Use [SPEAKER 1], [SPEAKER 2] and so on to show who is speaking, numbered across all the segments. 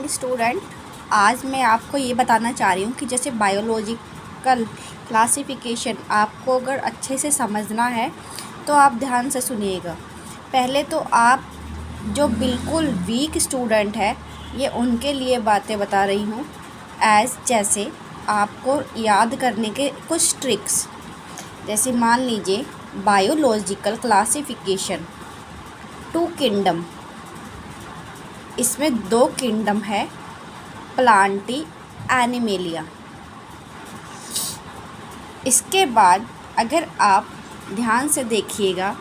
[SPEAKER 1] Morning student. आज मैं आपको ये बताना चाह रही हूँ कि जैसे बायोलॉजिकल क्लासिफिकेशन आपको अगर अच्छे से समझना है तो आप ध्यान से सुनिएगा। पहले तो आप जो बिल्कुल वीक स्टूडेंट है ये उनके लिए बातें बता रही हूँ। जैसे आपको याद करने के कुछ ट्रिक्स, जैसे मान लीजिए बायोलॉजिकल क्लासिफिकेशन 2 किंगडम, इसमें 2 किंगडम है, प्लांटी, एनिमेलिया। इसके बाद अगर आप ध्यान से देखिएगा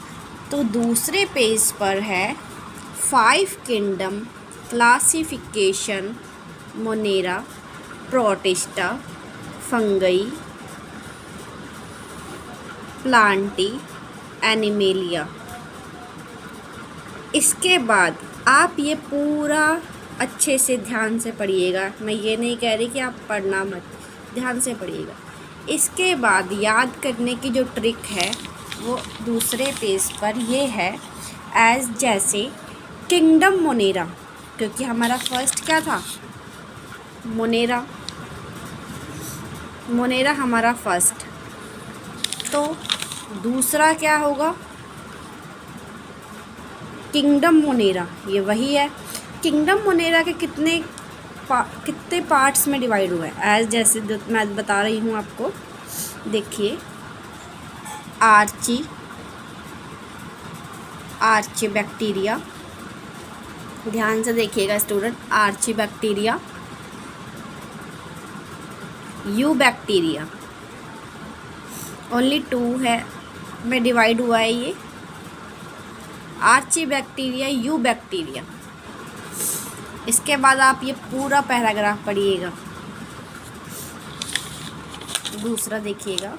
[SPEAKER 1] तो दूसरे पेज पर है 5 kingdom classification Monera, protista, fungi, Plantae, animalia. इसके बाद आप ये पूरा अच्छे से ध्यान से पढ़िएगा। मैं ये नहीं कह रही कि आप पढ़ना मत, ध्यान से पढ़िएगा। इसके बाद याद करने की जो ट्रिक है वो दूसरे पेज पर ये है। जैसे किंगडम मोनेरा, क्योंकि हमारा फर्स्ट क्या था, मोनेरा। मोनेरा हमारा फर्स्ट, तो दूसरा क्या होगा, किंगडम मोनेरा। ये वही है। किंगडम मोनेरा के कितने पार्ट्स में डिवाइड हुआ है, जैसे मैं बता रही हूँ आपको। देखिए, आर्ची बैक्टीरिया, ध्यान से देखिएगा student. Archaebacteria, eubacteria, only 2 है में डिवाइड हुआ है ये, आर्ची बैक्टीरिया, यू बैक्टीरिया। इसके बाद आप ये पूरा पैराग्राफ पढ़िएगा। दूसरा देखिएगा।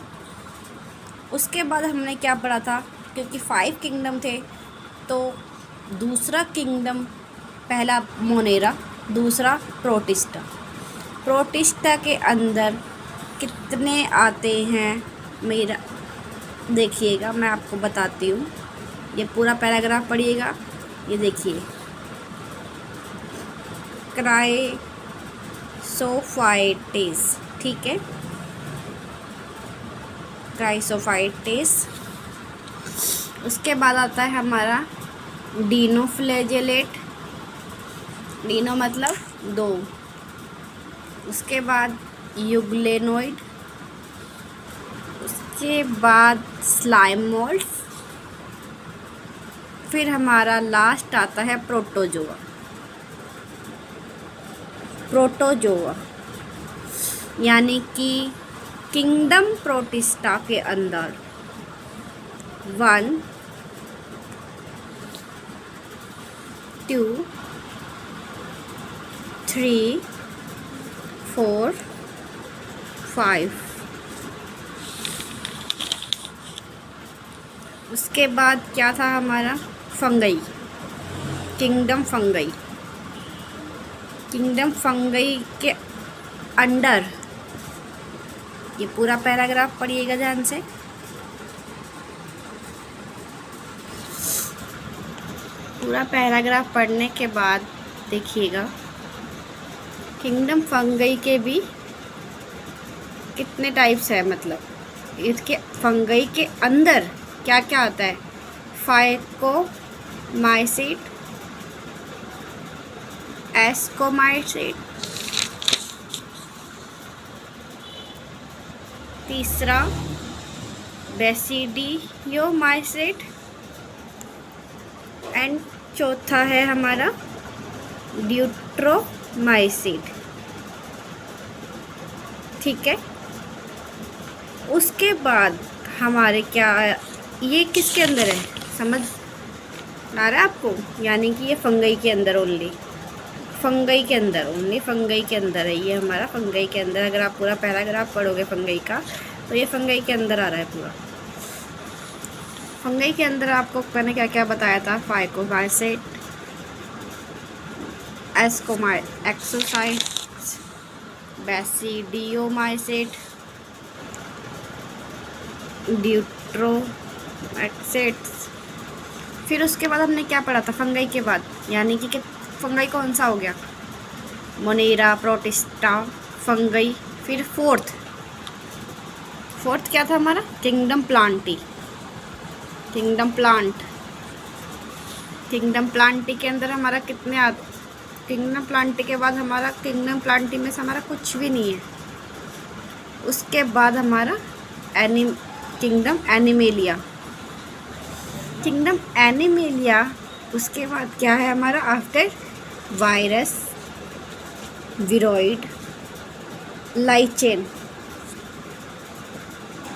[SPEAKER 1] उसके बाद हमने क्या पढ़ा था, क्योंकि 5 किंगडम थे तो दूसरा किंगडम, पहला मोनेरा, दूसरा प्रोटिस्टा। प्रोटिस्टा के अंदर कितने आते हैं मेरा देखिएगा, मैं आपको बताती हूँ। ये पूरा पैराग्राफ पढ़िएगा। ये देखिए, क्राइसोफाइटेस, ठीक है, क्राइसोफाइटेस। उसके बाद आता है हमारा डिनोफ्लैजेलेट, डिनो मतलब 2। उसके बाद यूग्लेनोइड, उसके बाद स्लाइम मोल्ड, फिर हमारा लास्ट आता है प्रोटोजोआ। प्रोटोजोआ यानी कि किंगडम प्रोटिस्टा के अंदर 1, 2, 3, 4, 5। उसके बाद क्या था हमारा, fungi, kingdom fungi. Kingdom fungi के अंडर, ये पूरा पैराग्राफ पढ़िएगा ध्यान से। पूरा पैराग्राफ पढ़ने के बाद देखिएगा, किंगडम फंगई के भी कितने टाइप्स है, मतलब इसके फंगई के अंदर क्या क्या आता है, फाइकोमाइसीट, एस्कोमाइसीट, तीसरा बेसिडियोमाइसीट, एंड चौथा है हमारा ड्यूट्रोमाइसीट, ठीक है। उसके बाद हमारे क्या, ये किसके अंदर है, समझ आ रहा है आपको, यानी कि ये फंगई के अंदर, ओनली फंगई के अंदर, ओनली फंगई के अंदर है ये हमारा, फंगई के अंदर। अगर आप पूरा पैराग्राफ पढ़ोगे फंगई का तो ये फंगई के अंदर आ रहा है पूरा। फंगई के अंदर आपको मैंने क्या क्या बताया था, फाइकोमाइसीट, एक्सोसाइट, बेसिडियोमाइसीट, ड्यूट्रोमाइसीट्स। फिर उसके बाद हमने क्या पढ़ा था फंगई के बाद, यानी कि फंगई कौन सा हो गया, मोनेरा, प्रोटिस्टा, फंगई। फिर फोर्थ क्या था हमारा? Kingdom Plantae. किंगडम प्लांटी के अंदर हमारा कितने किंगडम प्लांटी के बाद हमारा किंगडम प्लांटी में से हमारा कुछ भी नहीं है। उसके बाद हमारा किंगडम एनिमेलिया। उसके बाद क्या है हमारा? After virus, viroid, lichen.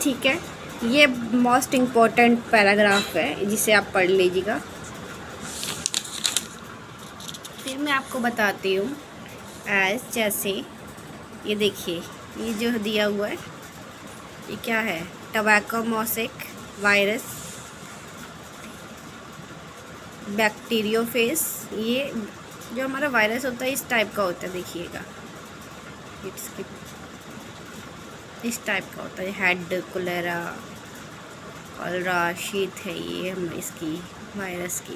[SPEAKER 1] ठीक है, ये मोस्ट इम्पोर्टेंट पैराग्राफ है, जिसे आप पढ़ लीजिएगा। फिर मैं आपको बताती हूँ जैसे ये देखिए, ये जो दिया हुआ है ये क्या है? Tobacco mosaic virus, bacteriophage. ये जो हमारा वायरस होता है इस टाइप का होता है, देखिएगा इस टाइप का होता है। हेड कोलेरा कॉलरा शीत है ये हम इसकी वायरस की,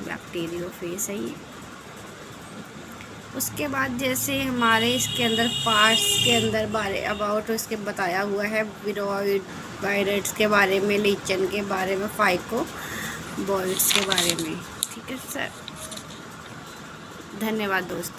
[SPEAKER 1] बैक्टीरियोफेज है ये। उसके बाद जैसे हमारे इसके अंदर पार्ट्स के अंदर अबाउट इसके बताया हुआ है, विरोइड वायरस के बारे में, लीचन के बारे में, फाइको बॉल्स के बारे में। ठीक है सर, धन्यवाद दोस्तों।